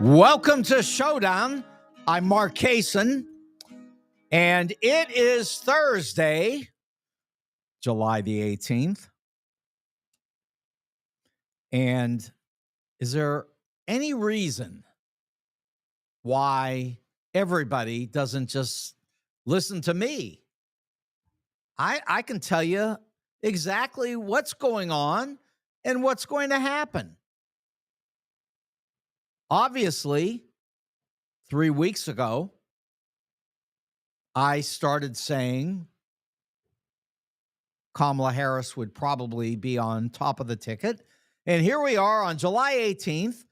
Welcome to Showdown. I'm Mark Kaysen, and it is Thursday, July the 18th. And is there any reason why everybody doesn't just listen to me? I can tell you exactly what's going on and what's going to happen. Obviously, 3 weeks ago, I started saying Kamala Harris would probably be on top of the ticket. And here we are on July 18th,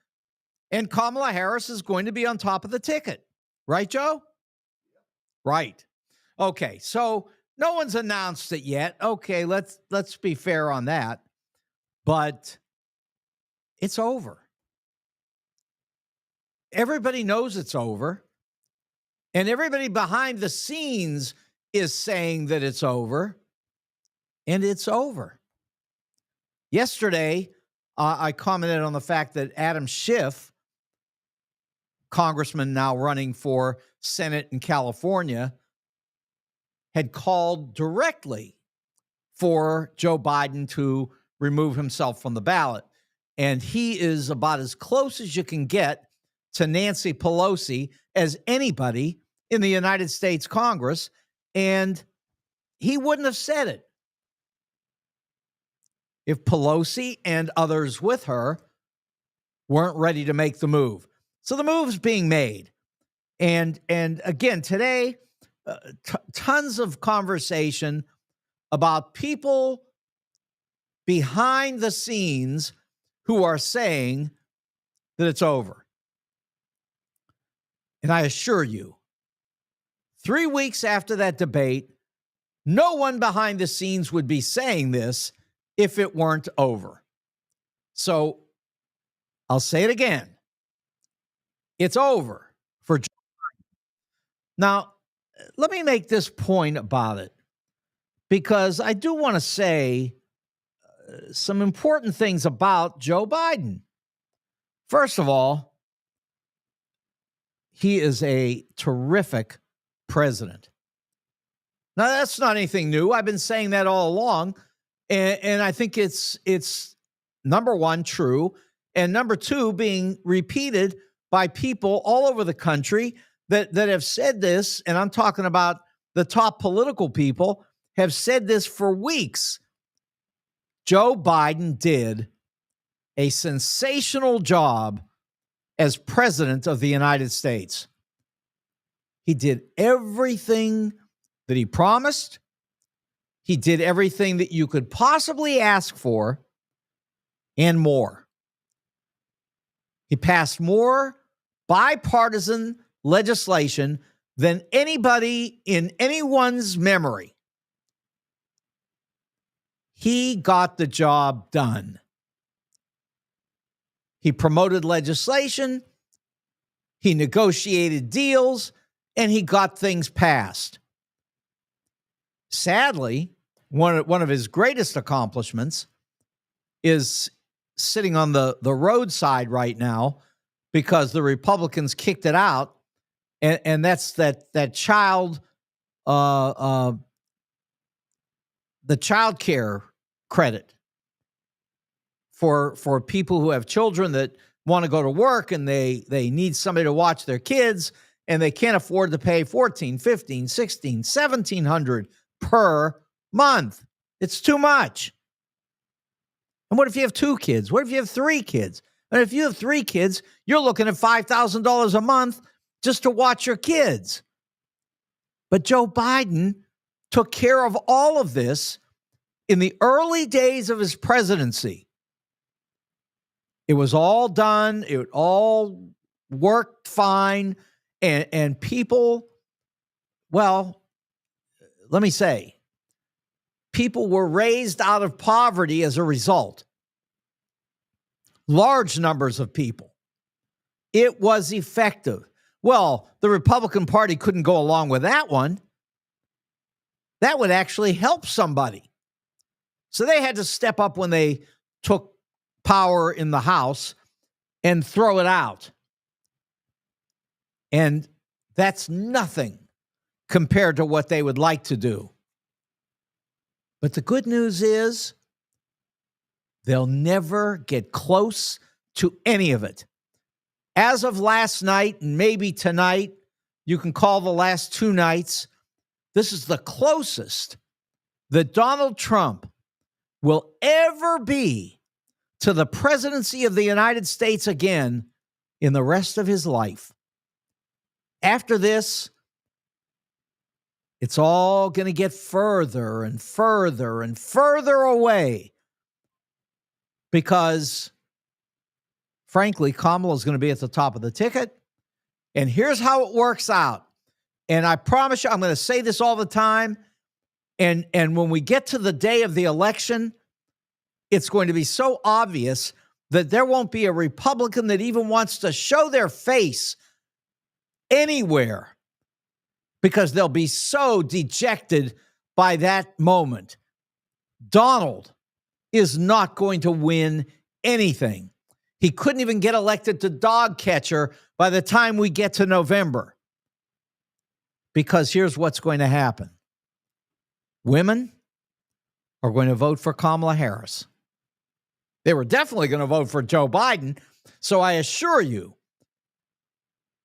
and Kamala Harris is going to be on top of the ticket. Right, Joe? Right. Okay, so no one's announced it yet. Okay, let's be fair on that. But it's over. Everybody knows it's over. And everybody behind the scenes is saying that it's over. And it's over. Yesterday, I commented on the fact that Adam Schiff, congressman now running for Senate in California, had called directly for Joe Biden to remove himself from the ballot. And he is about as close as you can get to Nancy Pelosi as anybody in the United States Congress, and he wouldn't have said it if Pelosi and others with her weren't ready to make the move. So the move's being made. And again, today, tons of conversation about people behind the scenes who are saying that it's over. And I assure you, 3 weeks after that debate, no one behind the scenes would be saying this if it weren't over. So I'll say it again. It's over for Joe Biden. Now, let me make this point about it, because I do want to say some important things about Joe Biden. First of all, he is a terrific president. Now, that's not anything new. I've been saying that all along. And I think it's number one, true. And number two, being repeated by people all over the country that have said this. And I'm talking about the top political people have said this for weeks. Joe Biden did a sensational job as president of the United States. He did everything that he promised. He did everything that you could possibly ask for and more. He passed more bipartisan legislation than anybody in anyone's memory. He got the job done. He promoted legislation, he negotiated deals, and he got things passed. Sadly, one of his greatest accomplishments is sitting on the roadside right now because the Republicans kicked it out, and that's that child the child care credit for people who have children that want to go to work and they need somebody to watch their kids, and they can't afford to pay $1,400, $1,500, $1,600, $1,700 per month. It's too much. And what if you have 2 kids? What if you have 3 kids? And if you have 3 kids, you're looking at $5,000 a month just to watch your kids. But Joe Biden took care of all of this in the early days of his presidency. It was all done. It all worked fine. And people, well, let me say, people were raised out of poverty as a result. Large numbers of people. It was effective. Well, the Republican Party couldn't go along with that one. That would actually help somebody. So they had to step up when they took power in the House and throw it out. And that's nothing compared to what they would like to do. But the good news is they'll never get close to any of it. As of last night, and maybe tonight, you can call the last 2 nights, this is the closest that Donald Trump will ever be to the presidency of the United States again in the rest of his life. After this, it's all going to get further and further and further away because, frankly, Kamala is going to be at the top of the ticket. And here's how it works out. And I promise you, I'm going to say this all the time. And when we get to the day of the election, it's going to be so obvious that there won't be a Republican that even wants to show their face anywhere because they'll be so dejected by that moment. Donald is not going to win anything. He couldn't even get elected to dog catcher by the time we get to November. Because here's what's going to happen. Women are going to vote for Kamala Harris. They were definitely going to vote for Joe Biden. So I assure you,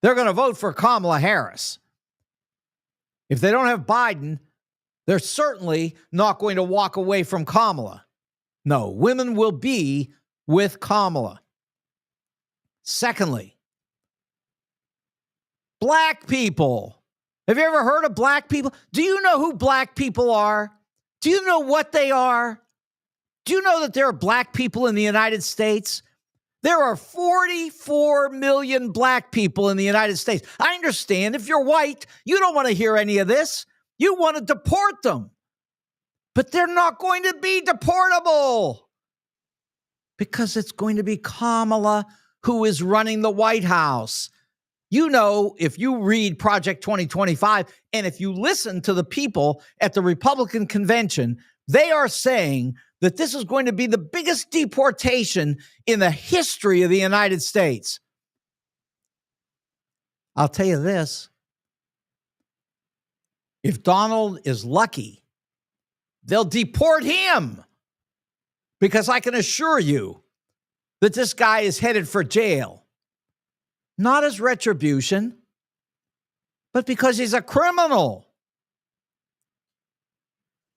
they're going to vote for Kamala Harris. If they don't have Biden, they're certainly not going to walk away from Kamala. No, women will be with Kamala. Secondly, black people. Have you ever heard of black people? Do you know who black people are? Do you know what they are? Do you know that there are black people in the United States? There are 44 million black people in the United States. I understand if you're white, you don't want to hear any of this. You want to deport them. But they're not going to be deportable because it's going to be Kamala who is running the White House. You know, if you read Project 2025 and if you listen to the people at the Republican convention, they are saying that this is going to be the biggest deportation in the history of the United States. I'll tell you this. If Donald is lucky, they'll deport him because I can assure you that this guy is headed for jail. Not as retribution, but because he's a criminal.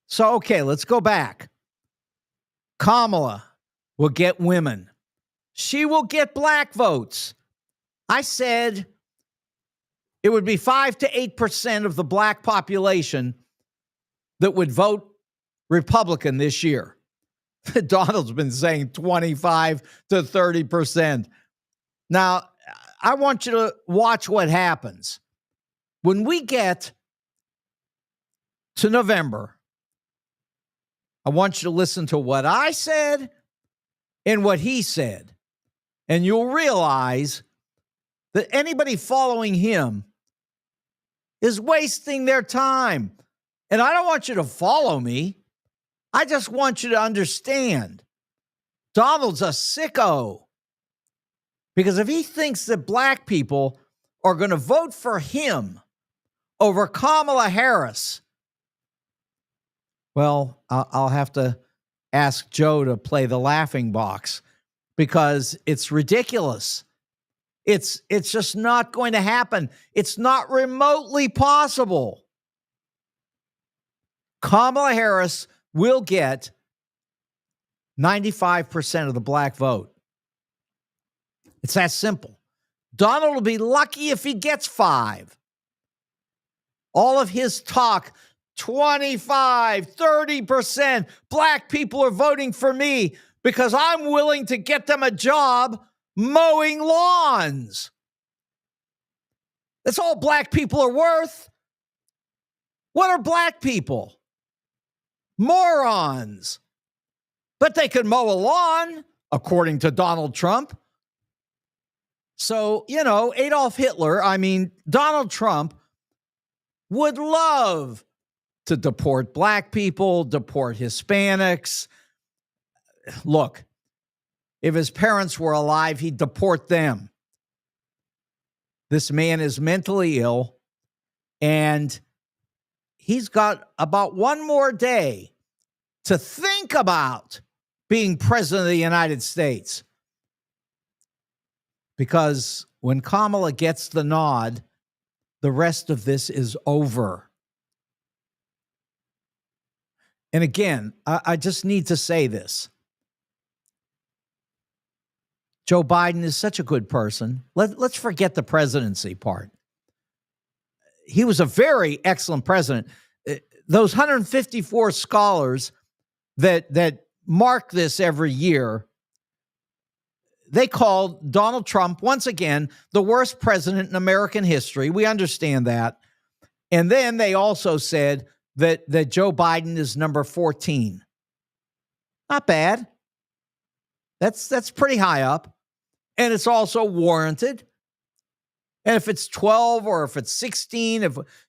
So, okay, let's go back. Kamala will get women. She will get black votes. I said it would be 5 to 8% of the black population that would vote Republican this year. Donald's been saying 25 to 30%. Now, I want you to watch what happens. When we get to November, I want you to listen to what I said and what he said. And you'll realize that anybody following him is wasting their time. And I don't want you to follow me. I just want you to understand. Donald's a sicko. Because if he thinks that black people are going to vote for him over Kamala Harris, well, I'll have to ask Joe to play the laughing box because it's ridiculous. It's just not going to happen. It's not remotely possible. Kamala Harris will get 95% of the black vote. It's that simple. Donald will be lucky if he gets 5. All of his talk, 25, 30%, black people are voting for me because I'm willing to get them a job mowing lawns. That's all black people are worth. What are black people? Morons. But they can mow a lawn, according to Donald Trump. So, Adolf Hitler, Donald Trump would love to deport black people, deport Hispanics. Look, if his parents were alive, he'd deport them. This man is mentally ill, and he's got about one more day to think about being president of the United States. Because when Kamala gets the nod, the rest of this is over. And again, I just need to say this. Joe Biden is such a good person. Let's forget the presidency part. He was a very excellent president. Those 154 scholars that mark this every year, they called Donald Trump, once again, the worst president in American history. We understand that. And then they also said that Joe Biden is number 14. Not bad. That's pretty high up. And it's also warranted. And if it's 12 or if it's 16,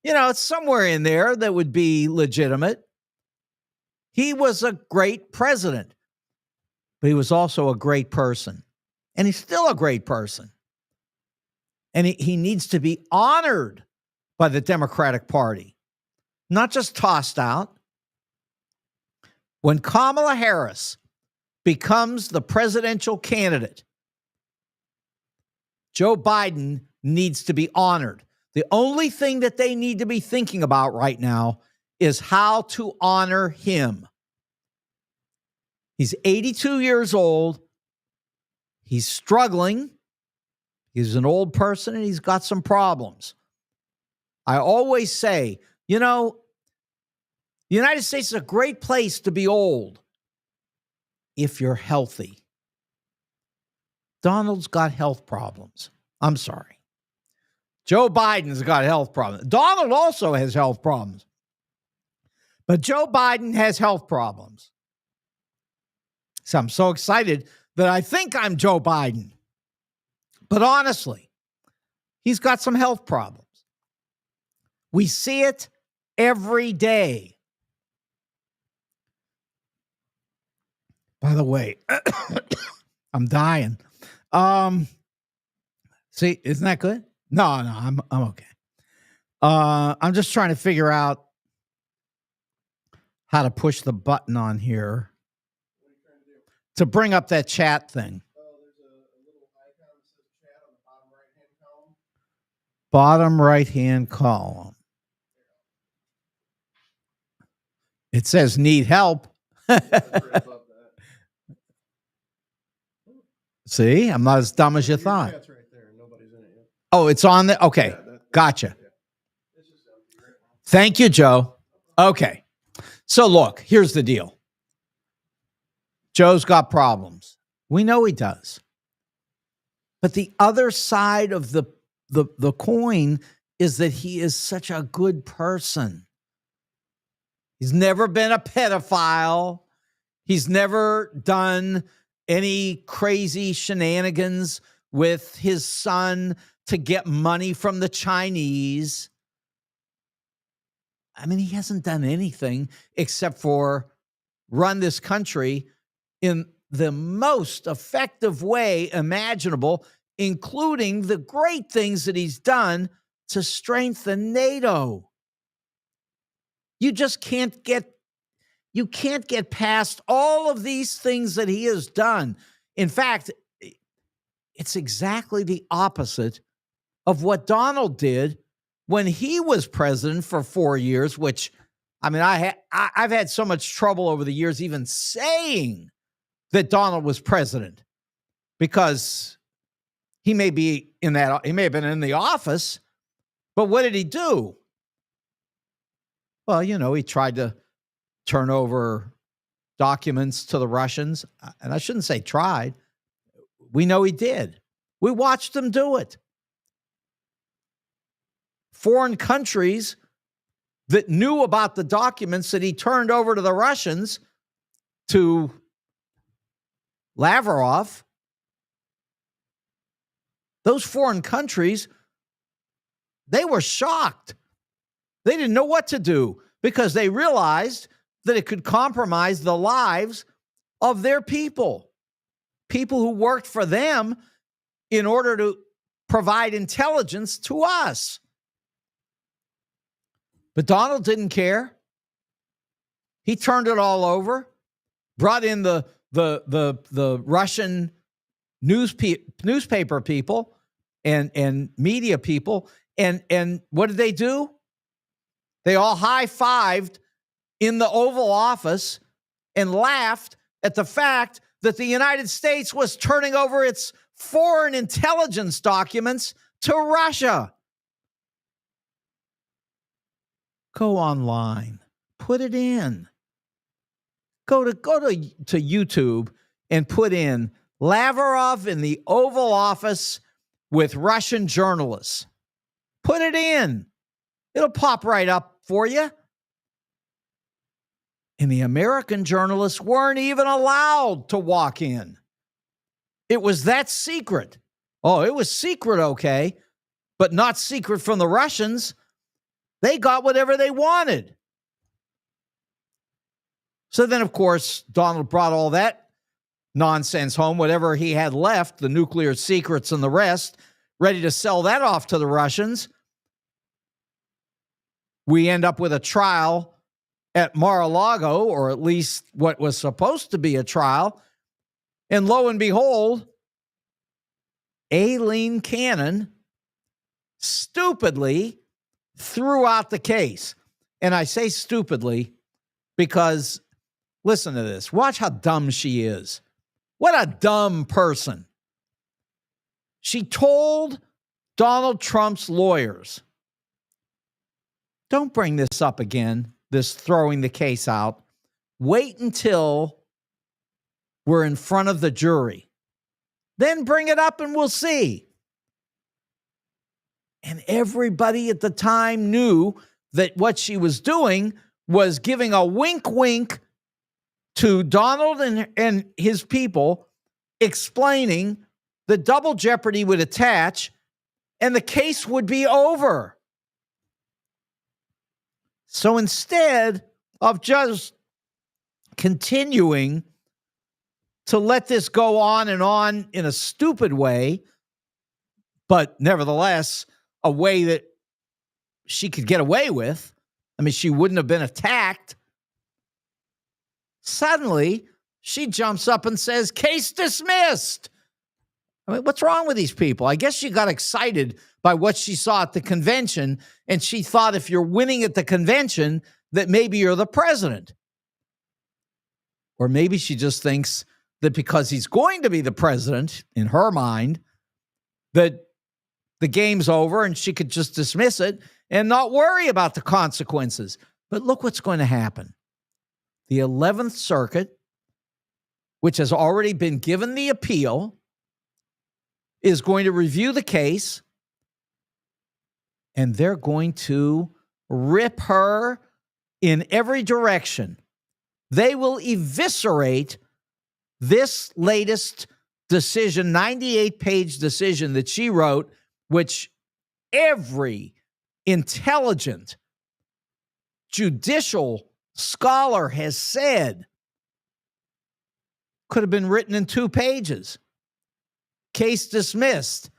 it's somewhere in there that would be legitimate. He was a great president, but he was also a great person. And he's still a great person. And he needs to be honored by the Democratic Party, not just tossed out. When Kamala Harris becomes the presidential candidate, Joe Biden needs to be honored. The only thing that they need to be thinking about right now is how to honor him. He's 82 years old. He's struggling. He's an old person and he's got some problems. I always say, the United States is a great place to be old if you're healthy. Donald's got health problems. I'm sorry. Joe Biden's got health problems. Donald also has health problems. But Joe Biden has health problems. So I'm so excited that I think I'm Joe Biden. But honestly, he's got some health problems. We see it every day. By the way, I'm dying. See, isn't that good? No, I'm okay. I'm just trying to figure out how to push the button on here to bring up that chat thing. There's a little icon that says chat on the bottom right-hand column. Bottom right-hand column. It says need help. See, I'm not as dumb as you thought. Chat's right there. Nobody's in it yet. Oh, it's on there? Okay, Yeah, gotcha. Yeah. It's just empty right now. Thank you, Joe. Okay, so look, here's the deal. Joe's got problems. We know he does. But the other side of the coin is that he is such a good person. He's never been a pedophile. He's never done any crazy shenanigans with his son to get money from the Chinese. I mean, he hasn't done anything except for run this country in the most effective way imaginable, including the great things that he's done to strengthen NATO. You just can't get past all of these things that he has done. In fact, it's exactly the opposite of what Donald did when he was president for 4 years, which, I mean, I've had so much trouble over the years even saying that Donald was president, because he may have been in the office, but what did he do? Well, he tried to turn over documents to the Russians, and I shouldn't say tried. We know he did. We watched him do it. Foreign countries that knew about the documents that he turned over to the Russians, to Lavrov, those foreign countries, they were shocked. They didn't know what to do because they realized that it could compromise the lives of their people who worked for them in order to provide intelligence to us. But Donald didn't care. He turned it all over, brought in the Russian newspaper people and media people, and what did they do? They all high-fived in the Oval Office and laughed at the fact that the United States was turning over its foreign intelligence documents to Russia. Go online, put it in. Go to YouTube and put in Lavrov in the Oval Office with Russian journalists. Put it in. It'll pop right up for you. And the American journalists weren't even allowed to walk in. It was that secret. Oh, it was secret, okay, but not secret from the Russians. They got whatever they wanted. So then, of course, Donald brought all that nonsense home, whatever he had left, the nuclear secrets and the rest, ready to sell that off to the Russians. We end up with a trial at Mar-a-Lago, or at least what was supposed to be a trial. And lo and behold, Aileen Cannon stupidly threw out the case. And I say stupidly because, listen to this. Watch how dumb she is. What a dumb person. She told Donald Trump's lawyers, don't bring this up again, this throwing the case out. Wait until we're in front of the jury. Then bring it up and we'll see. And everybody at the time knew that what she was doing was giving a wink to Donald and his people, explaining that double jeopardy would attach and the case would be over. So instead of just continuing to let this go on and on in a stupid way, but nevertheless, a way that she could get away with, I mean, she wouldn't have been attacked. Suddenly, she jumps up and says, case dismissed. I mean, what's wrong with these people? I guess she got excited by what she saw at the convention, and she thought if you're winning at the convention, that maybe you're the president. Or maybe she just thinks that because he's going to be the president, in her mind, that the game's over and she could just dismiss it and not worry about the consequences. But look what's going to happen. The 11th Circuit, which has already been given the appeal, is going to review the case, and they're going to rip her in every direction. They will eviscerate this latest decision, 98-page decision that she wrote, which every intelligent judicial scholar has said could have been written in 2 pages. Case dismissed.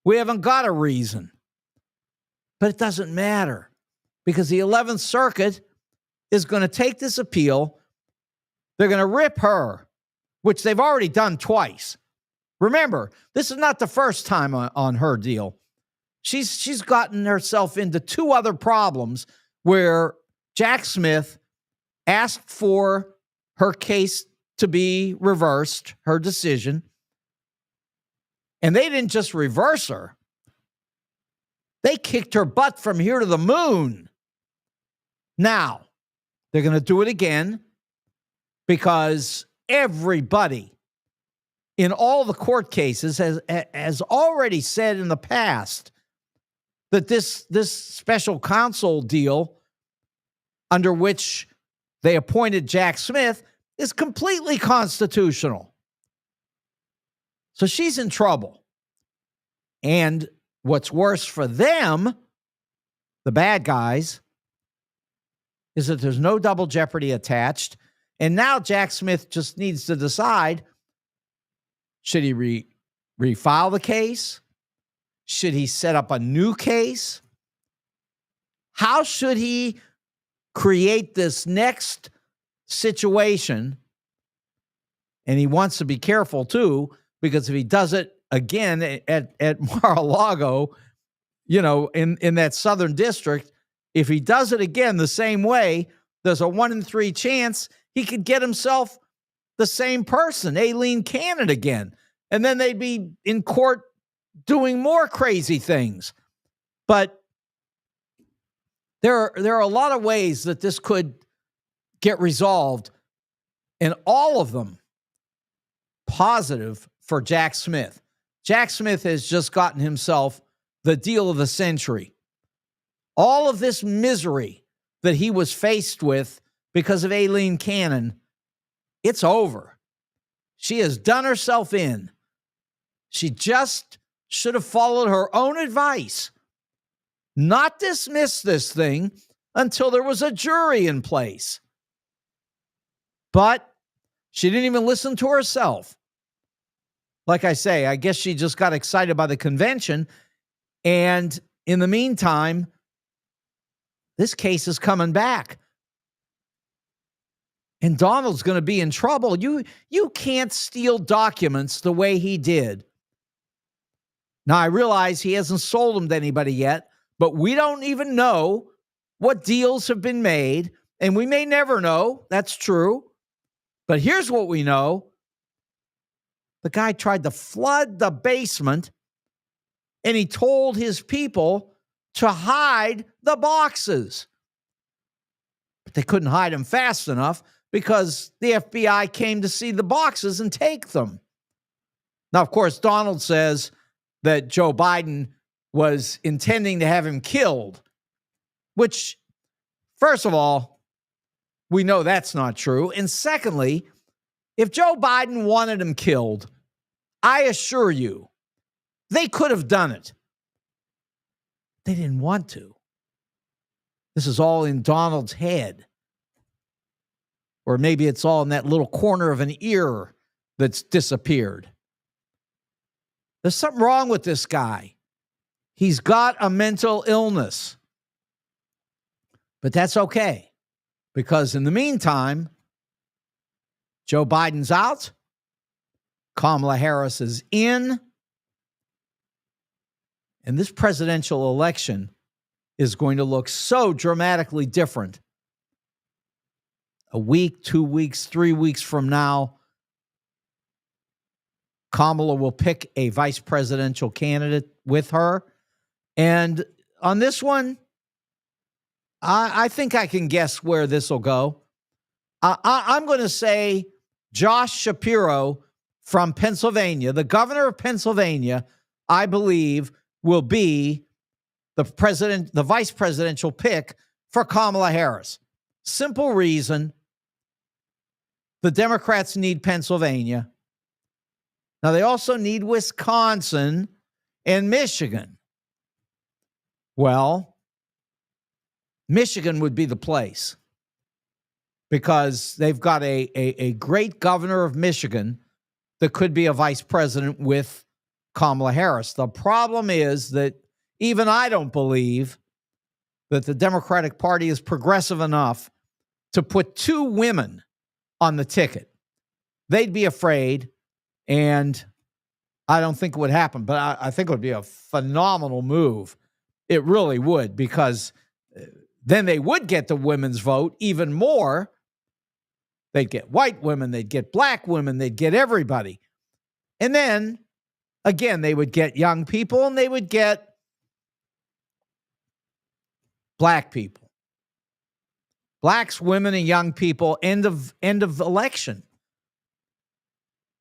We haven't got a reason. But it doesn't matter because the 11th Circuit is going to take this appeal. They're going to rip her, which they've already done twice. Remember, this is not the first time on her deal. She's gotten herself into 2 other problems where Jack Smith asked for her case to be reversed, her decision, and they didn't just reverse her. They kicked her butt from here to the moon. Now, they're going to do it again because everybody in all the court cases has already said in the past that this special counsel deal under which they appointed Jack Smith is completely constitutional. So she's in trouble. And what's worse for them, the bad guys, is that there's no double jeopardy attached. And now Jack Smith just needs to decide, should he refile the case? Should he set up a new case? How should he create this next situation? And he wants to be careful too, because if he does it again at Mar-a-Lago, in that southern district, if he does it again the same way, there's a 1 in 3 chance he could get himself the same person, Aileen Cannon, again. And then they'd be in court doing more crazy things. But there are a lot of ways that this could get resolved, and all of them positive for Jack Smith. Jack Smith has just gotten himself the deal of the century. All of this misery that he was faced with because of Aileen Cannon, it's over. She has done herself in. She just should have followed her own advice, not dismiss this thing until there was a jury in place. But she didn't even listen to herself. Like I say, I guess she just got excited by the convention. And in the meantime, this case is coming back. And Donald's going to be in trouble. You can't steal documents the way he did. Now, I realize he hasn't sold them to anybody yet, but we don't even know what deals have been made, and we may never know. That's true. But here's what we know. The guy tried to flood the basement, and he told his people to hide the boxes. But they couldn't hide them fast enough because the FBI came to see the boxes and take them. Now, of course, Donald says that Joe Biden was intending to have him killed, which, first of all, we know that's not true. And secondly, if Joe Biden wanted him killed, I assure you, they could have done it. They didn't want to. This is all in Donald's head. Or maybe it's all in that little corner of an ear that's disappeared. There's something wrong with this guy. He's got a mental illness. But that's okay, because in the meantime, Joe Biden's out. Kamala Harris is in. And this presidential election is going to look so dramatically different. A week, 2 weeks, 3 weeks from now, Kamala will pick a vice presidential candidate with her. And on this one, I think I can guess where this will go. I'm going to say Josh Shapiro from Pennsylvania, the governor of Pennsylvania, I believe will be the vice presidential pick for Kamala Harris. Simple reason. The Democrats need Pennsylvania. Now, they also need Wisconsin and Michigan. Well, Michigan would be the place because they've got a great governor of Michigan that could be a vice president with Kamala Harris. The problem is that even I don't believe that the Democratic Party is progressive enough to put 2 women on the ticket. They'd be afraid, and I don't think it would happen, but I think it would be a phenomenal move. It really would, because then they would get the women's vote even more. They'd get white women, they'd get black women, they'd get everybody. And then, again, they would get young people and they would get black people. Blacks, women, and young people, end of election.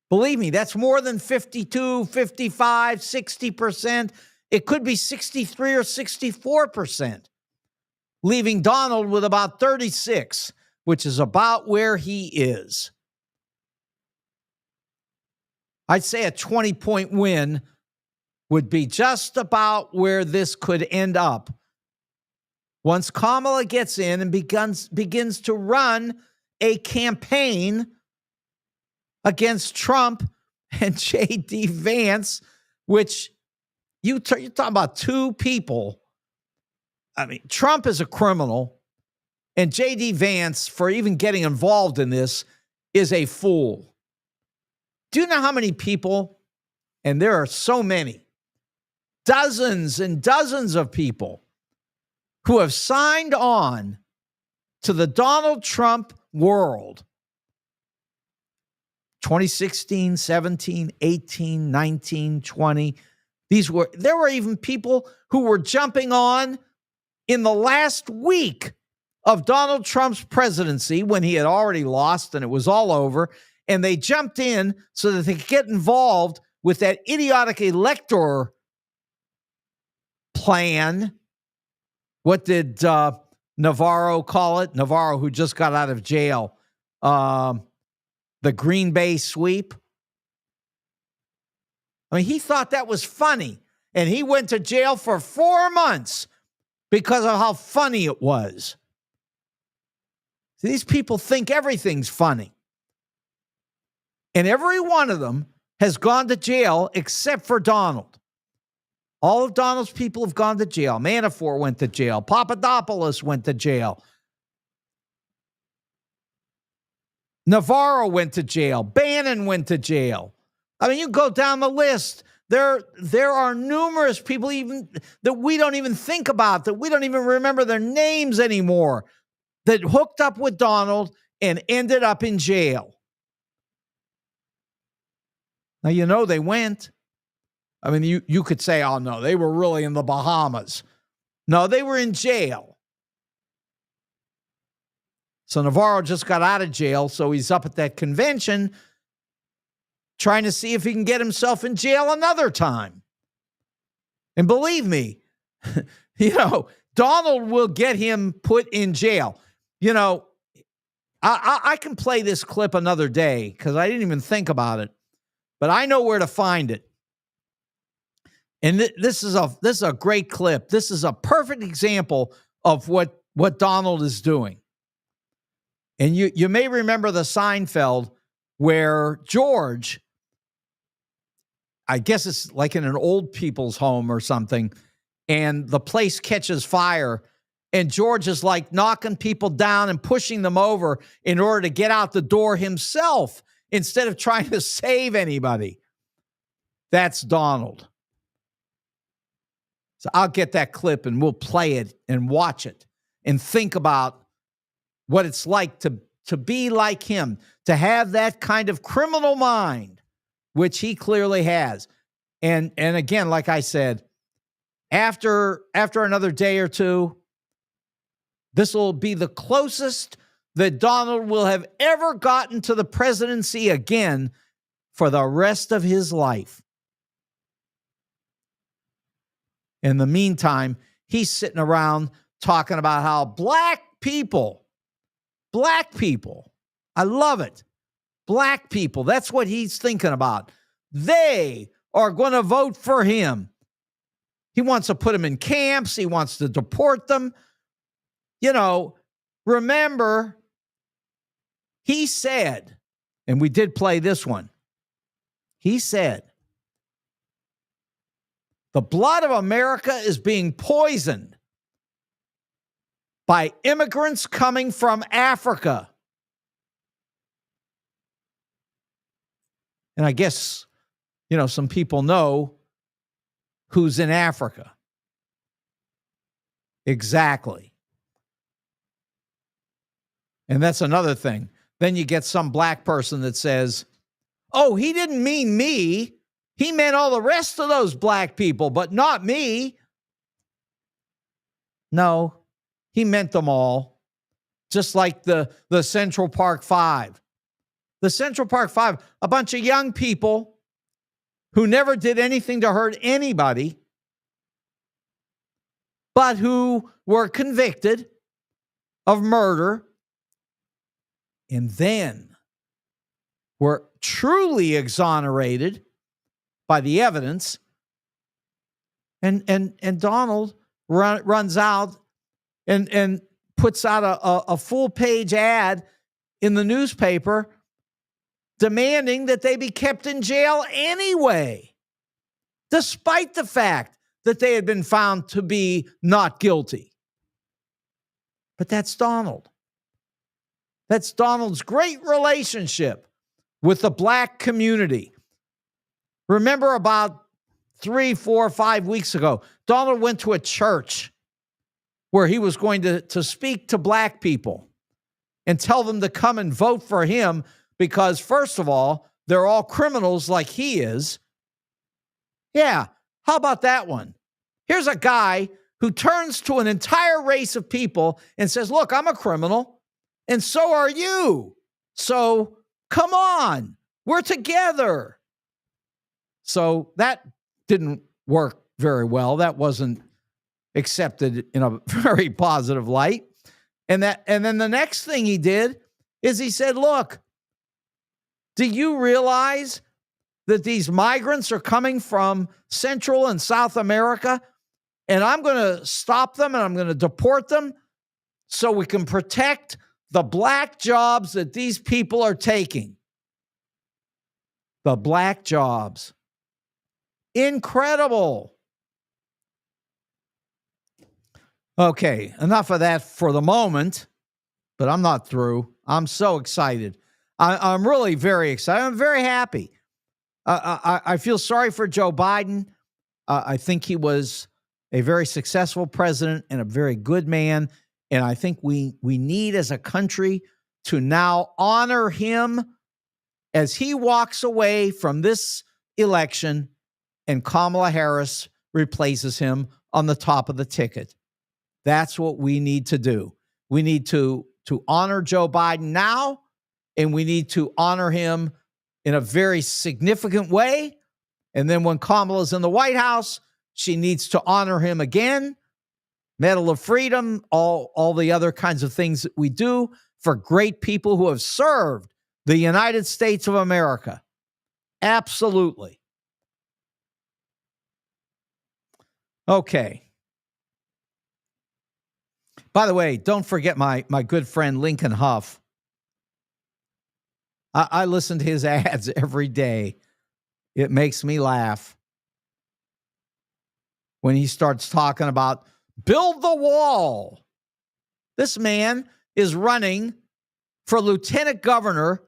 Believe me, that's more than 52, 55, 60%. It could be 63 or 64%, leaving Donald with about 36, which is about where he is. I'd say a 20-point win would be just about where this could end up once Kamala gets in and begins to run a campaign against Trump and J.D. Vance, which you're talking about two people. I mean, Trump is a criminal, and J.D. Vance, for even getting involved in this, is a fool. Do you know how many people, and there are so many, dozens and dozens of people who have signed on to the Donald Trump world? 2016, 17, 18, 19, 20. There were even people who were jumping on in the last week of Donald Trump's presidency when he had already lost and it was all over. And they jumped in so that they could get involved with that idiotic elector plan. What did Navarro call it? Navarro, who just got out of jail. The Green Bay sweep. I mean, he thought that was funny. And he went to jail for 4 months because of how funny it was. These people think everything's funny. And every one of them has gone to jail except for Donald. All of Donald's people have gone to jail. Manafort went to jail. Papadopoulos went to jail. Navarro went to jail. Bannon went to jail. I mean, you go down the list. There are numerous people even that we don't even think about, that we don't even remember their names anymore, that hooked up with Donald and ended up in jail. Now, you know they went. I mean, you could say, oh, no, they were really in the Bahamas. No, they were in jail. So Navarro just got out of jail, so he's up at that convention trying to see if he can get himself in jail another time. And believe me, Donald will get him put in jail. I can play this clip another day because I didn't even think about it, but I know where to find it. And this is a great clip. This is a perfect example of what Donald is doing. And you may remember the Seinfeld where George, I guess it's like in an old people's home or something, and the place catches fire, and George is like knocking people down and pushing them over in order to get out the door himself instead of trying to save anybody. That's Donald. So I'll get that clip and we'll play it and watch it and think about what it's like to be like him, to have that kind of criminal mind, which he clearly has. And again, like I said, after another day or two, this will be the closest that Donald will have ever gotten to the presidency again for the rest of his life. In the meantime, he's sitting around talking about how black people, I love it. Black people, that's what he's thinking about. They are going to vote for him. He wants to put them in camps. He wants to deport them. Remember, he said, and we did play this one, he said, the blood of America is being poisoned by immigrants coming from Africa. And I guess, some people know who's in Africa. Exactly. And that's another thing. Then you get some black person that says, oh, he didn't mean me. He meant all the rest of those black people, but not me. No, he meant them all. Just like the Central Park Five. The Central Park Five, a bunch of young people who never did anything to hurt anybody, but who were convicted of murder and then were truly exonerated by the evidence. And Donald runs out and puts out a full-page ad in the newspaper demanding that they be kept in jail anyway. despite the fact that they had been found to be not guilty. But that's Donald. That's Donald's great relationship with the black community. Remember about 3, 4, 5 weeks ago, Donald went to a church where he was going to speak to black people and tell them to come and vote for him because, first of all, they're all criminals like he is. Yeah, how about that one? Here's a guy who turns to an entire race of people and says, look, I'm a criminal, and so are you. So come on, we're together. So that didn't work very well. That wasn't accepted in a very positive light. And then the next thing he did is he said, look, do you realize that these migrants are coming from Central and South America? And I'm going to stop them and I'm going to deport them so we can protect the black jobs that these people are taking. The black jobs. Incredible. Okay, enough of that for the moment, but I'm not through. I'm so excited. I'm really very excited. I'm very happy. I feel sorry for Joe Biden. I think he was a very successful president and a very good man. And I think we need as a country to now honor him as he walks away from this election and Kamala Harris replaces him on the top of the ticket. That's what we need to do. We need to honor Joe Biden now, and we need to honor him in a very significant way. And then when Kamala's in the White House, she needs to honor him again. Medal of Freedom, all the other kinds of things that we do for great people who have served the United States of America. Absolutely. Okay. By the way, don't forget my good friend Lincoln Huff. I listen to his ads every day. It makes me laugh when he starts talking about build the wall. This man is running for lieutenant governor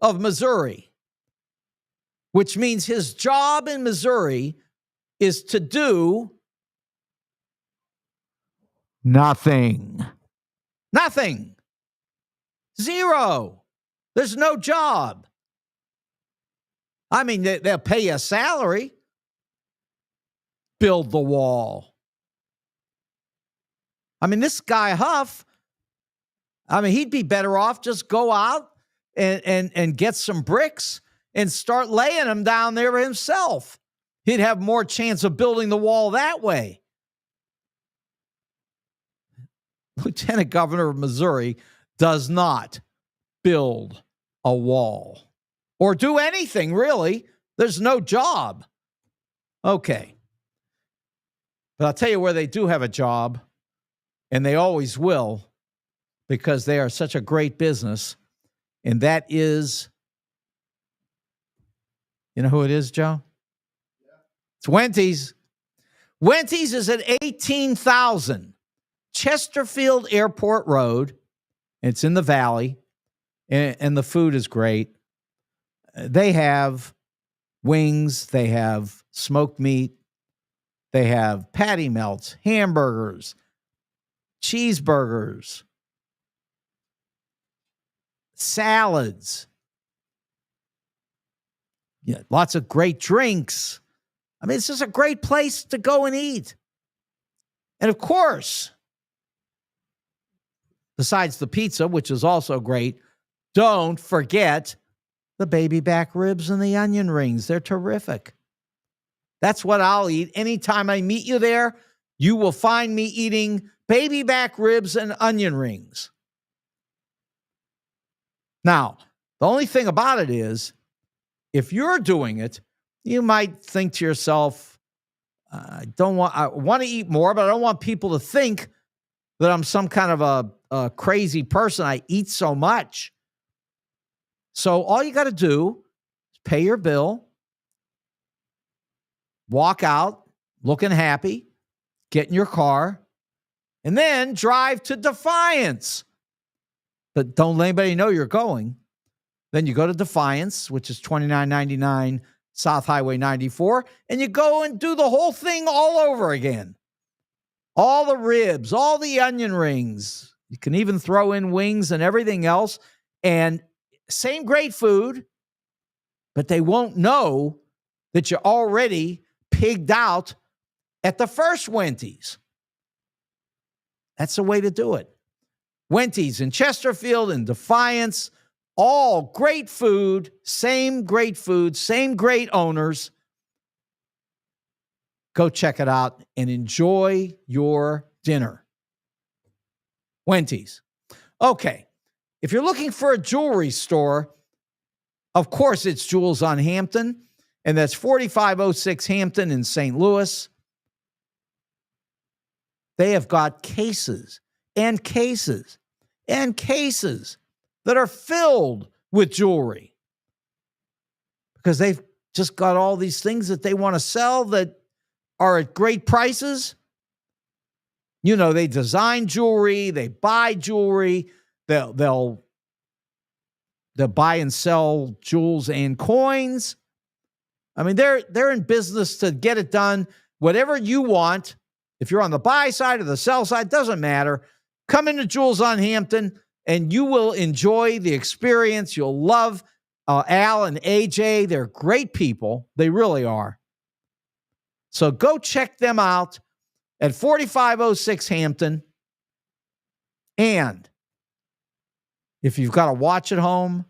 of Missouri, which means his job in Missouri is to do nothing. Nothing. Zero. There's no job. I mean, they'll pay you a salary. Build the wall. I mean, this guy Huff, I mean, he'd be better off just go out and get some bricks and start laying them down there himself. He'd have more chance of building the wall that way. Lieutenant Governor of Missouri does not build a wall or do anything, really. There's no job. Okay. But I'll tell you where they do have a job, and they always will, because they are such a great business, and that is, you know who it is, Joe? Yeah. It's Wendy's. Wendy's is at 18,000 Chesterfield Airport Road. It's in the Valley, and the food is great. They have wings. They have smoked meat. They have patty melts, hamburgers, cheeseburgers, salads. Yeah, lots of great drinks. I mean, it's just a great place to go and eat. And of course, besides the pizza, which is also great, don't forget the baby back ribs and the onion rings. They're terrific. That's what I'll eat. Anytime I meet you there, you will find me eating baby back ribs and onion rings. Now, the only thing about it is, if you're doing it, you might think to yourself, I want to eat more, but I don't want people to think that I'm some kind of a crazy person. I eat so much. So all you got to do is pay your bill, walk out looking happy, get in your car, and then drive to Defiance. But don't let anybody know you're going. Then you go to Defiance, which is 2999 South Highway 94, and you go and do the whole thing all over again. All the ribs, all the onion rings. You can even throw in wings and everything else. And same great food, but they won't know that you already pigged out at the first Wendy's. That's the way to do it. Wendy's in Chesterfield and Defiance, all great food, same great owners. Go check it out and enjoy your dinner. Wendy's. Okay, if you're looking for a jewelry store, of course it's Jewels on Hampton, and that's 4506 Hampton in St. Louis. They have got cases and cases and cases that are filled with jewelry because they've just got all these things that they want to sell that are at great prices. You know, they design jewelry, they buy jewelry, they'll buy and sell jewels and coins. I mean, they're in business to get it done. Whatever you want, if you're on the buy side or the sell side, doesn't matter. Come into Jewels on Hampton, and you will enjoy the experience. You'll love Al and AJ. They're great people. They really are. So go check them out at 4506 Hampton. And if you've got a watch at home,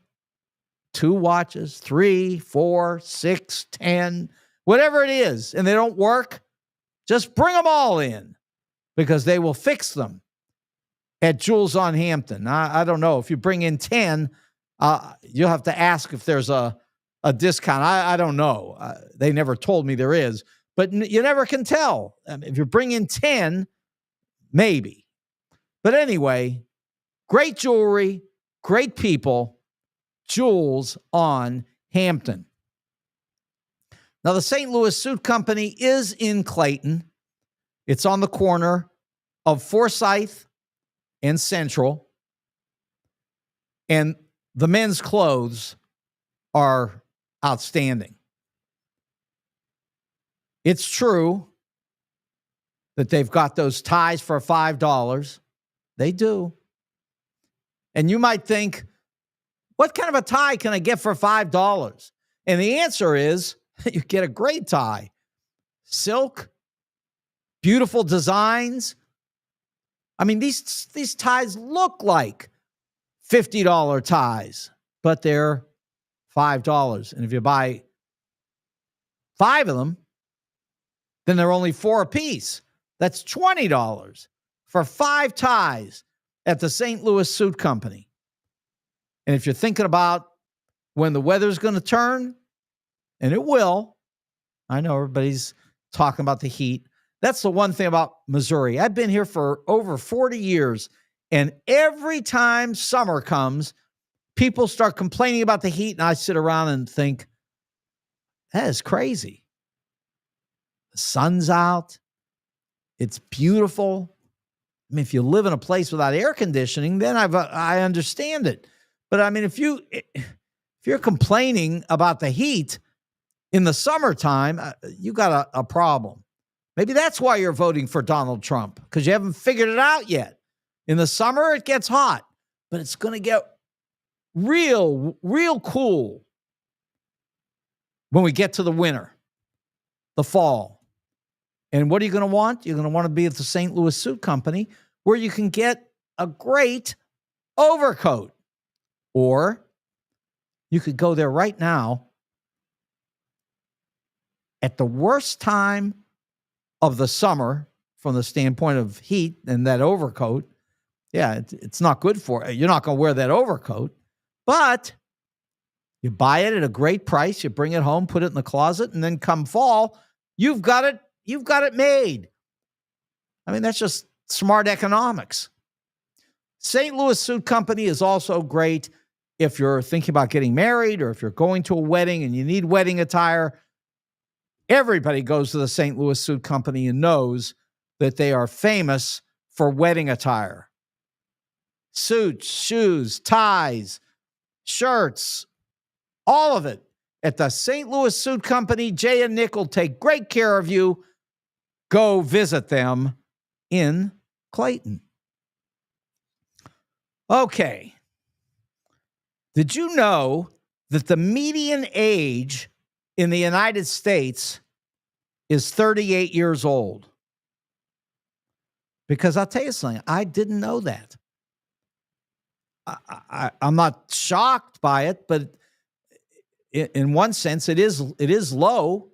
2 watches, 3, 4, 6, 10, whatever it is, and they don't work, just bring them all in because they will fix them at Jewels on Hampton. I don't know. If you bring in 10, you'll have to ask if there's a discount. I don't know. They never told me there is, but you never can tell. If you bring in 10, maybe. But anyway, great jewelry, great people, Jewels on Hampton. Now, the St. Louis Suit Company is in Clayton. It's on the corner of Forsyth and Central. And the men's clothes are outstanding. It's true that they've got those ties for $5. They do. And you might think, what kind of a tie can I get for $5? And the answer is, you get a great tie. Silk, beautiful designs. I mean, these ties look like $50 ties, but they're $5. And if you buy 5 of them, then they're only 4 a piece. That's $20 for 5 ties at the St. Louis Suit Company. And if you're thinking about when the weather's going to turn, and it will, I know everybody's talking about the heat. That's the one thing about Missouri. I've been here for over 40 years, and every time summer comes, people start complaining about the heat, and I sit around and think, that is crazy. The sun's out. It's beautiful. I mean, if you live in a place without air conditioning, then I understand it. But I mean, if you're complaining about the heat in the summertime, you got a problem. Maybe that's why you're voting for Donald Trump, because you haven't figured it out yet. In the summer, it gets hot, but it's going to get real cool when we get to the winter, the fall. And what are you going to want? You're going to want to be at the St. Louis Suit Company, where you can get a great overcoat. Or you could go there right now at the worst time of the summer from the standpoint of heat and that overcoat. Yeah, it's not good for you. You're not going to wear that overcoat, but you buy it at a great price. You bring it home, put it in the closet, and then come fall, you've got it made. I mean, that's just smart economics. St. Louis Suit Company is also great if you're thinking about getting married or if you're going to a wedding and you need wedding attire. Everybody goes to the St. Louis Suit Company and knows that they are famous for wedding attire. Suits, shoes, ties, shirts, all of it. At the St. Louis Suit Company, Jay and Nick will take great care of you. Go visit them in Clayton. Okay. Did you know that the median age in the United States is 38 years old? Because I'll tell you something, I didn't know that. I'm not shocked by it, but in one sense, it is low.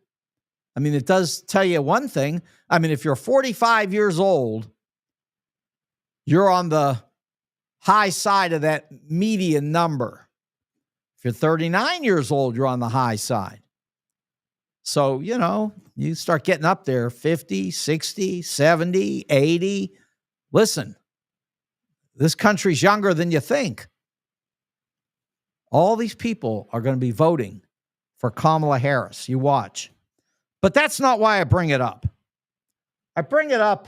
I mean, it does tell you one thing. I mean, if you're 45 years old, you're on the high side of that median number. If you're 39 years old, you're on the high side. So, you start getting up there, 50, 60, 70, 80. Listen, this country's younger than you think. All these people are going to be voting for Kamala Harris. You watch. But that's not why I bring it up. I bring it up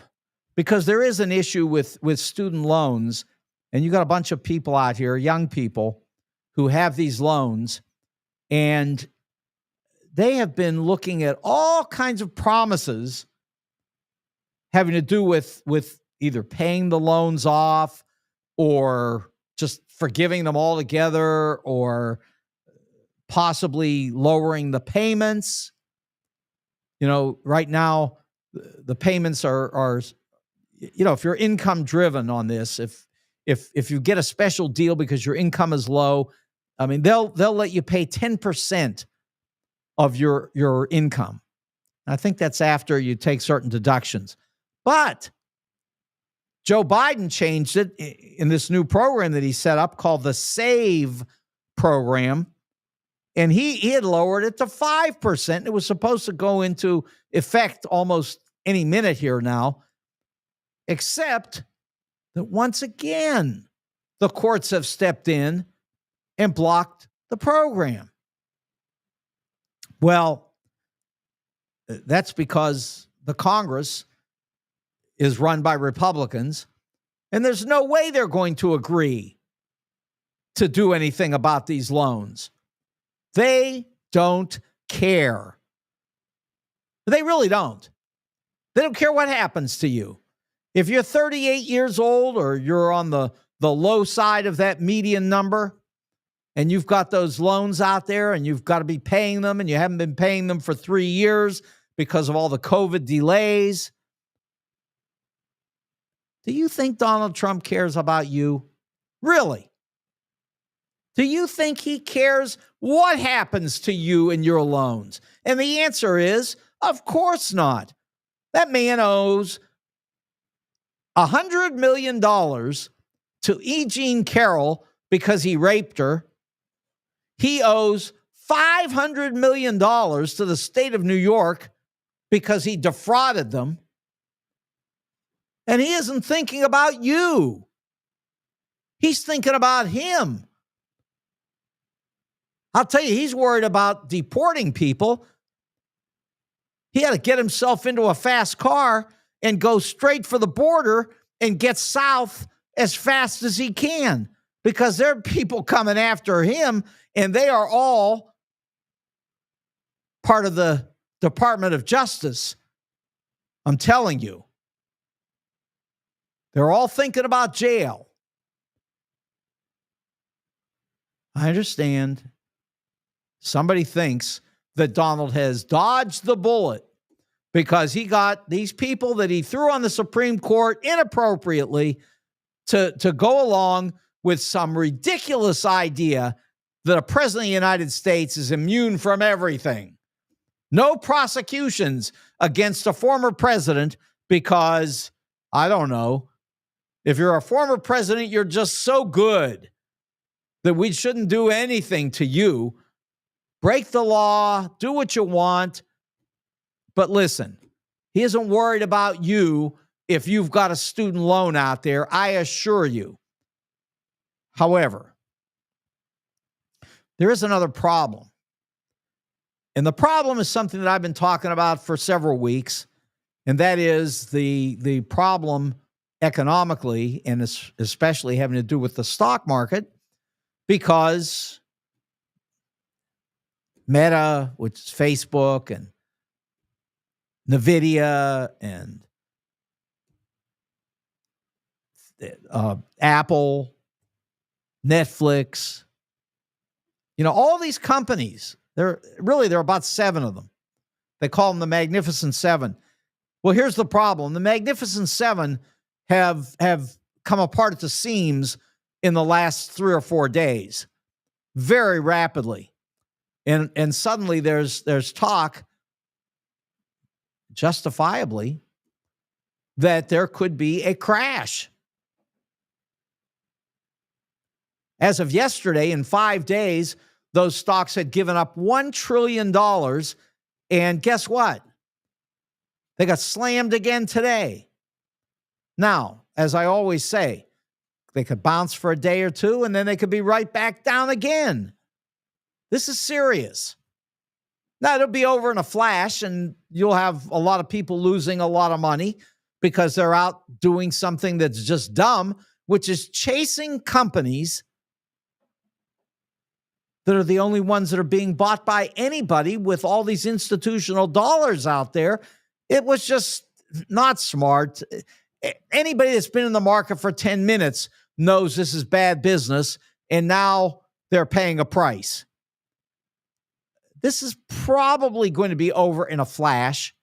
because there is an issue with student loans, and you got a bunch of people out here, young people, who have these loans, and they have been looking at all kinds of promises having to do with either paying the loans off or just forgiving them altogether or possibly lowering the payments. Right now, the payments are if you're income driven on this, if you get a special deal because your income is low, I mean, they'll let you pay 10% of your income. I think that's after you take certain deductions. But Joe Biden changed it in this new program that he set up called the SAVE program. And he had lowered it to 5%. It was supposed to go into effect almost any minute here now, except that once again, the courts have stepped in and blocked the program. Well, that's because the Congress is run by Republicans, and there's no way they're going to agree to do anything about these loans. They don't care. They really don't. They don't care what happens to you. If you're 38 years old or you're on the low side of that median number and you've got those loans out there and you've got to be paying them and you haven't been paying them for 3 years because of all the COVID delays, do you think Donald Trump cares about you? Really? Do you think he cares what happens to you and your loans? And the answer is, of course not. That man owes $100 million to E. Jean Carroll because he raped her. He owes $500 million to the state of New York because he defrauded them. And he isn't thinking about you. He's thinking about him. I'll tell you, he's worried about deporting people. He had to get himself into a fast car and go straight for the border and get south as fast as he can because there are people coming after him, and they are all part of the Department of Justice. I'm telling you. They're all thinking about jail. I understand. Somebody thinks that Donald has dodged the bullet because he got these people that he threw on the Supreme Court inappropriately to go along with some ridiculous idea that a president of the United States is immune from everything. No prosecutions against a former president because, I don't know, if you're a former president, you're just so good that we shouldn't do anything to you. Break the law, do what you want. But listen, he isn't worried about you if you've got a student loan out there, I assure you. However, there is another problem. And the problem is something that I've been talking about for several weeks, and that is the problem economically, and especially having to do with the stock market, because Meta, which is Facebook, and NVIDIA, and Apple, Netflix, all these companies, there are about 7 of them. They call them the Magnificent Seven. Well, here's the problem. The Magnificent Seven have come apart at the seams in the last 3 or 4 days, very rapidly. And suddenly there's talk, justifiably, that there could be a crash. As of yesterday, in 5 days, those stocks had given up $1 trillion. And guess what? They got slammed again today. Now, as I always say, they could bounce for a day or two, and then they could be right back down again. This is serious. Now, it'll be over in a flash, and you'll have a lot of people losing a lot of money because they're out doing something that's just dumb, which is chasing companies that are the only ones that are being bought by anybody with all these institutional dollars out there. It was just not smart. Anybody that's been in the market for 10 minutes knows this is bad business, and now they're paying a price. This is probably going to be over in a flash,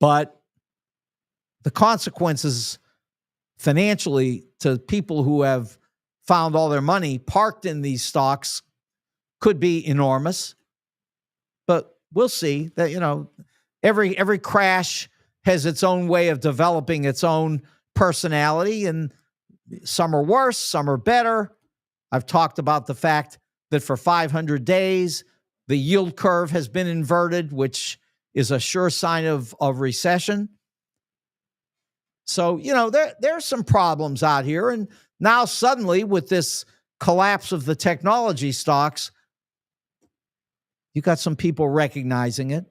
but the consequences financially to people who have found all their money parked in these stocks could be enormous. But we'll see. That every crash has its own way of developing its own personality, and some are worse, some are better. I've talked about the fact that for 500 days, the yield curve has been inverted, which is a sure sign of recession. So, there's some problems out here. And now suddenly, with this collapse of the technology stocks, you got some people recognizing it.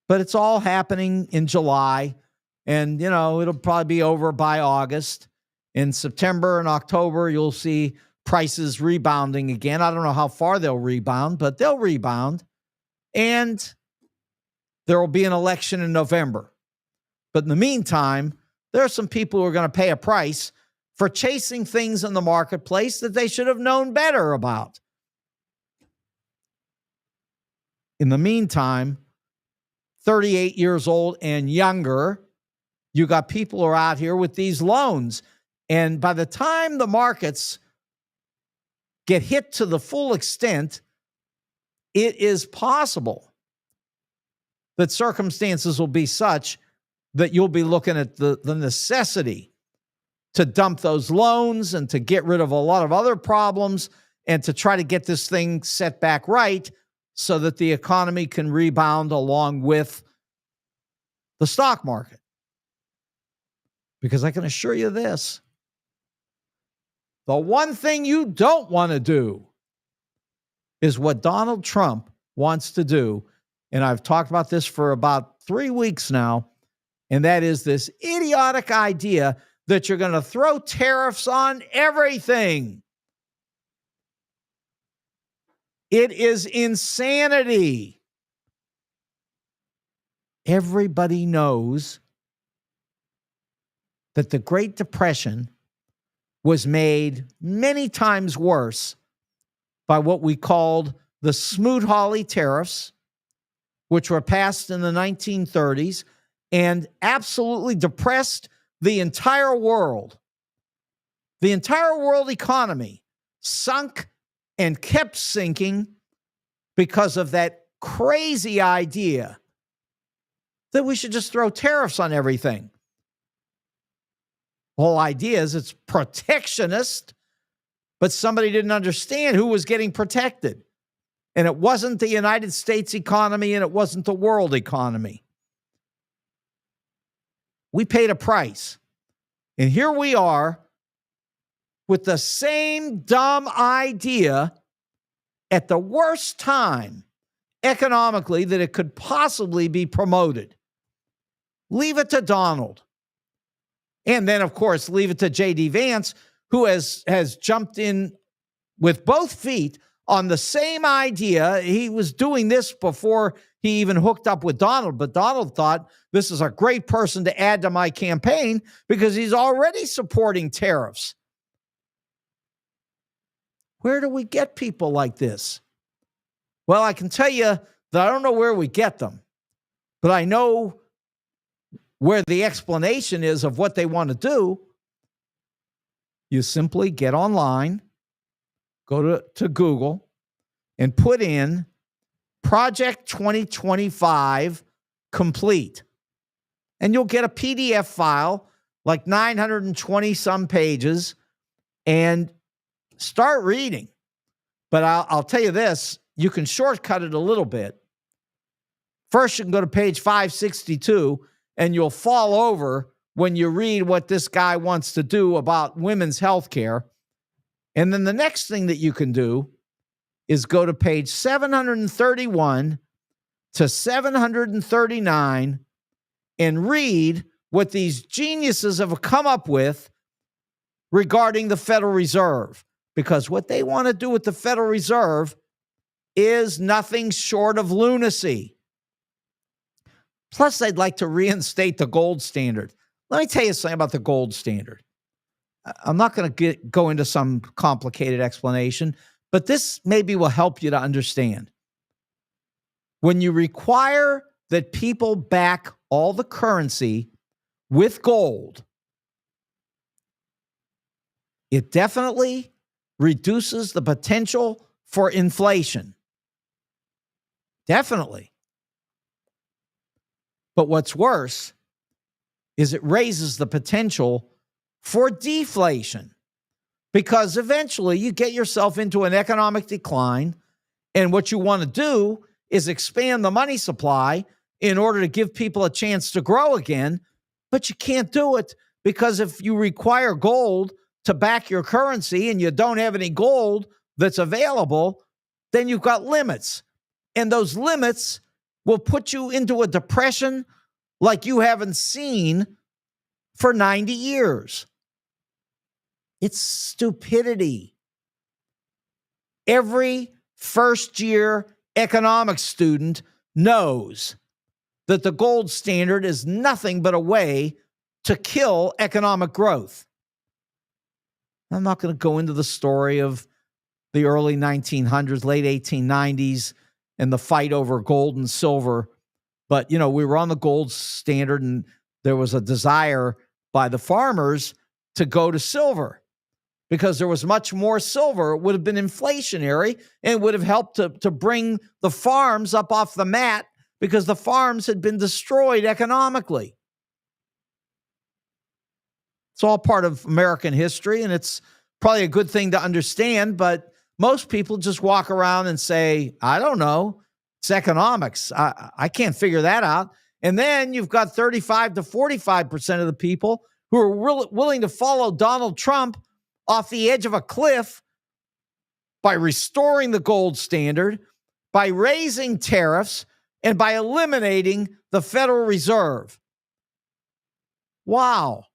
But it's all happening in July, and, it'll probably be over by August. In September and October, you'll see prices rebounding again. I don't know how far they'll rebound, but they'll rebound. And there will be an election in November. But in the meantime, there are some people who are going to pay a price for chasing things in the marketplace that they should have known better about. In the meantime, 38 years old and younger, you got people who are out here with these loans. And by the time the markets get hit to the full extent, it is possible that circumstances will be such that you'll be looking at the necessity to dump those loans and to get rid of a lot of other problems and to try to get this thing set back right so that the economy can rebound along with the stock market. Because I can assure you this, the one thing you don't want to do is what Donald Trump wants to do. And I've talked about this for about 3 weeks now. And that is this idiotic idea that you're going to throw tariffs on everything. It is insanity. Everybody knows that the Great Depression was made many times worse by what we called the Smoot-Hawley tariffs, which were passed in the 1930s and absolutely depressed the entire world. The entire world economy sunk and kept sinking because of that crazy idea that we should just throw tariffs on everything. The whole idea is it's protectionist, but somebody didn't understand who was getting protected. And it wasn't the United States economy, and it wasn't the world economy. We paid a price. And here we are with the same dumb idea at the worst time economically that it could possibly be promoted. Leave it to Donald. And then, of course, leave it to J.D. Vance, who has jumped in with both feet on the same idea. He was doing this before he even hooked up with Donald, but Donald thought this is a great person to add to my campaign because he's already supporting tariffs. Where do we get people like this? Well, I can tell you that I don't know where we get them, but I know where the explanation is of what they want to do. You simply get online, go to Google, and put in Project 2025 complete. And you'll get a PDF file, like 920 some pages, and start reading. But I'll tell you this, you can shortcut it a little bit. First, you can go to page 562, and you'll fall over when you read what this guy wants to do about women's health care. And then the next thing that you can do is go to page 731 to 739 and read what these geniuses have come up with regarding the Federal Reserve. Because what they want to do with the Federal Reserve is nothing short of lunacy. Plus, they'd like to reinstate the gold standard. Let me tell you something about the gold standard. I'm not going to go into some complicated explanation, but this maybe will help you to understand. When you require that people back all the currency with gold, it definitely reduces the potential for inflation. Definitely. But what's worse is it raises the potential for deflation, because eventually you get yourself into an economic decline, and what you want to do is expand the money supply in order to give people a chance to grow again, but you can't do it because if you require gold to back your currency and you don't have any gold that's available, then you've got limits, and those limits will put you into a depression like you haven't seen for 90 years. It's stupidity. Every first-year economics student knows that the gold standard is nothing but a way to kill economic growth. I'm not going to go into the story of the early 1900s, late 1890s, and the fight over gold and silver. But, we were on the gold standard, and there was a desire by the farmers to go to silver because there was much more silver. It would have been inflationary and would have helped to bring the farms up off the mat because the farms had been destroyed economically. It's all part of American history, and it's probably a good thing to understand, but most people just walk around and say, I don't know, it's economics. I can't figure that out. And then you've got 35 to 45% of the people who are willing to follow Donald Trump off the edge of a cliff by restoring the gold standard, by raising tariffs, and by eliminating the Federal Reserve. Wow.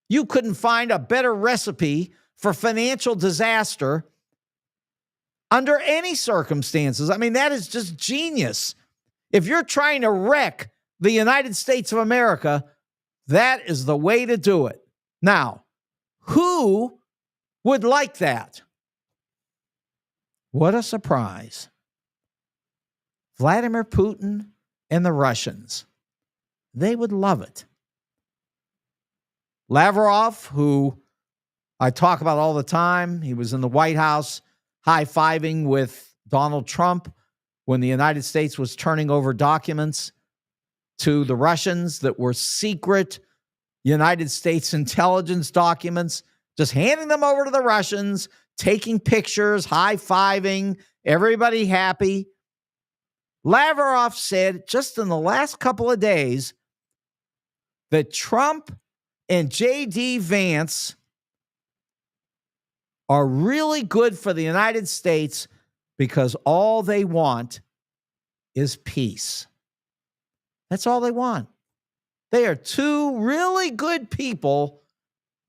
You couldn't find a better recipe for financial disaster under any circumstances. I mean, that is just genius. If you're trying to wreck the United States of America, that is the way to do it. Now, who would like that? What a surprise. Vladimir Putin and the Russians. They would love it. Lavrov, who I talk about all the time, he was in the White House high-fiving with Donald Trump when the United States was turning over documents to the Russians that were secret United States intelligence documents, just handing them over to the Russians, taking pictures, high-fiving, everybody happy. Lavrov said just in the last couple of days that Trump and J.D. Vance are really good for the United States because all they want is peace. That's all they want. They are two really good people,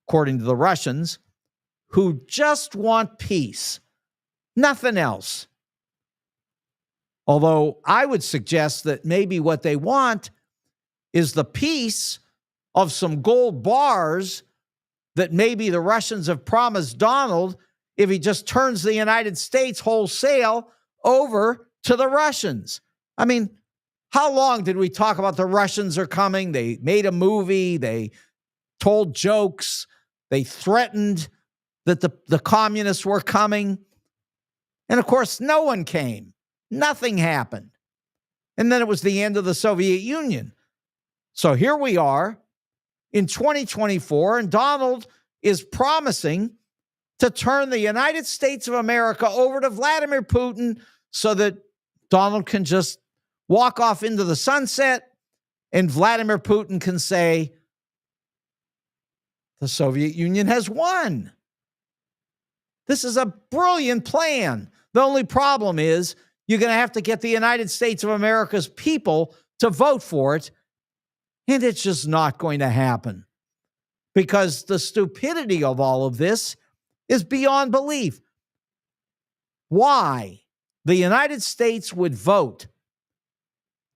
according to the Russians, who just want peace, nothing else. Although I would suggest that maybe what they want is the peace of some gold bars that maybe the Russians have promised Donald if he just turns the United States wholesale over to the Russians. I mean, how long did we talk about the Russians are coming? They made a movie. They told jokes. They threatened that the communists were coming. And of course, no one came. Nothing happened. And then it was the end of the Soviet Union. So here we are in 2024, and Donald is promising to turn the United States of America over to Vladimir Putin so that Donald can just walk off into the sunset and Vladimir Putin can say, the Soviet Union has won. This is a brilliant plan. The only problem is you're going to have to get the United States of America's people to vote for it, and it's just not going to happen because the stupidity of all of this is beyond belief. Why the United States would vote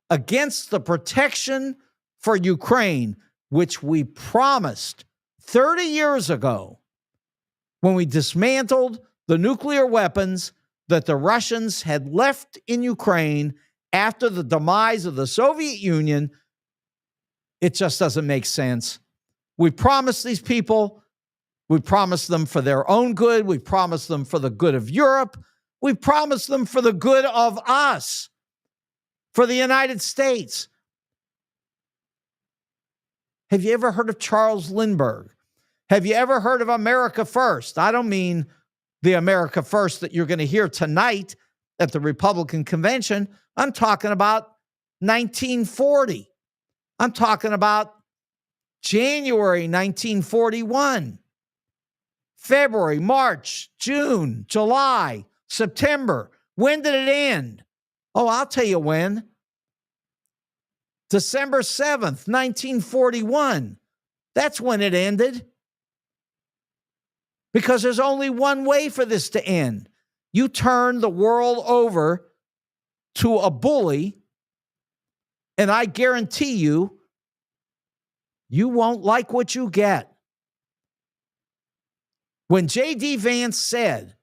against the protection for Ukraine, which we promised 30 years ago when we dismantled the nuclear weapons that the Russians had left in Ukraine after the demise of the Soviet Union, it just doesn't make sense. We promised these people, we promised them for their own good, we promised them for the good of Europe, we promised them for the good of us, for the United States. Have you ever heard of Charles Lindbergh? Have you ever heard of America First? I don't mean the America First that you're going to hear tonight at the Republican convention. I'm talking about 1940. I'm talking about January 1941, February, March, June, July, September. When did it end? Oh, I'll tell you when. December 7th, 1941. That's when it ended. Because there's only one way for this to end. You turn the world over to a bully, and I guarantee you, you won't like what you get. When J.D. Vance said,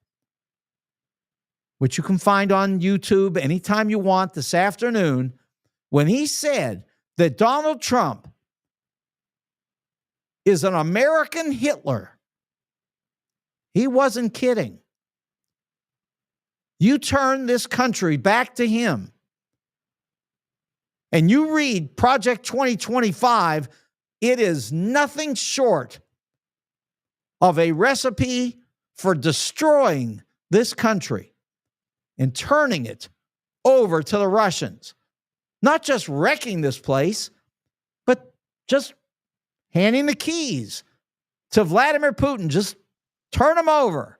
which you can find on YouTube anytime you want this afternoon, when he said that Donald Trump is an American Hitler, he wasn't kidding. You turn this country back to him, and you read Project 2025, it is nothing short of a recipe for destroying this country and turning it over to the Russians. Not just wrecking this place, but just handing the keys to Vladimir Putin. Just turn them over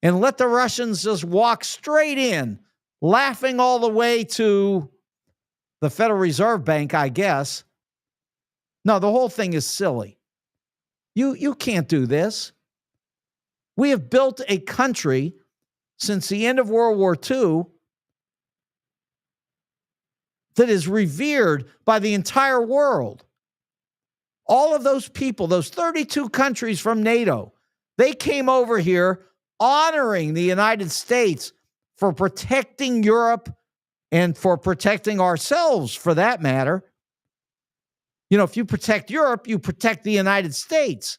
and let the Russians just walk straight in, laughing all the way to the Federal Reserve Bank, I guess. No, the whole thing is silly. You can't do this. We have built a country since the end of World War II that is revered by the entire world. All of those people, those 32 countries from NATO, they came over here honoring the United States for protecting Europe and for protecting ourselves, for that matter. You know, if you protect Europe, you protect the United States.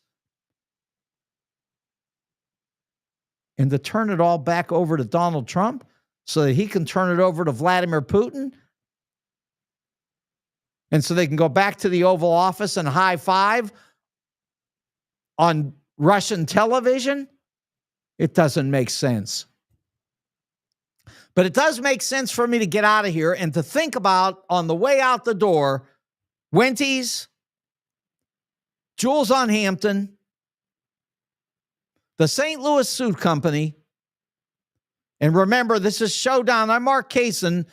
And to turn it all back over to Donald Trump so that he can turn it over to Vladimir Putin, and so they can go back to the Oval Office and high five on Russian television, it doesn't make sense. But it does make sense for me to get out of here and to think about, on the way out the door, Wendy's, Jules on Hampton, the St. Louis Suit Company, And remember, this is Showdown. I'm Mark Kaysen.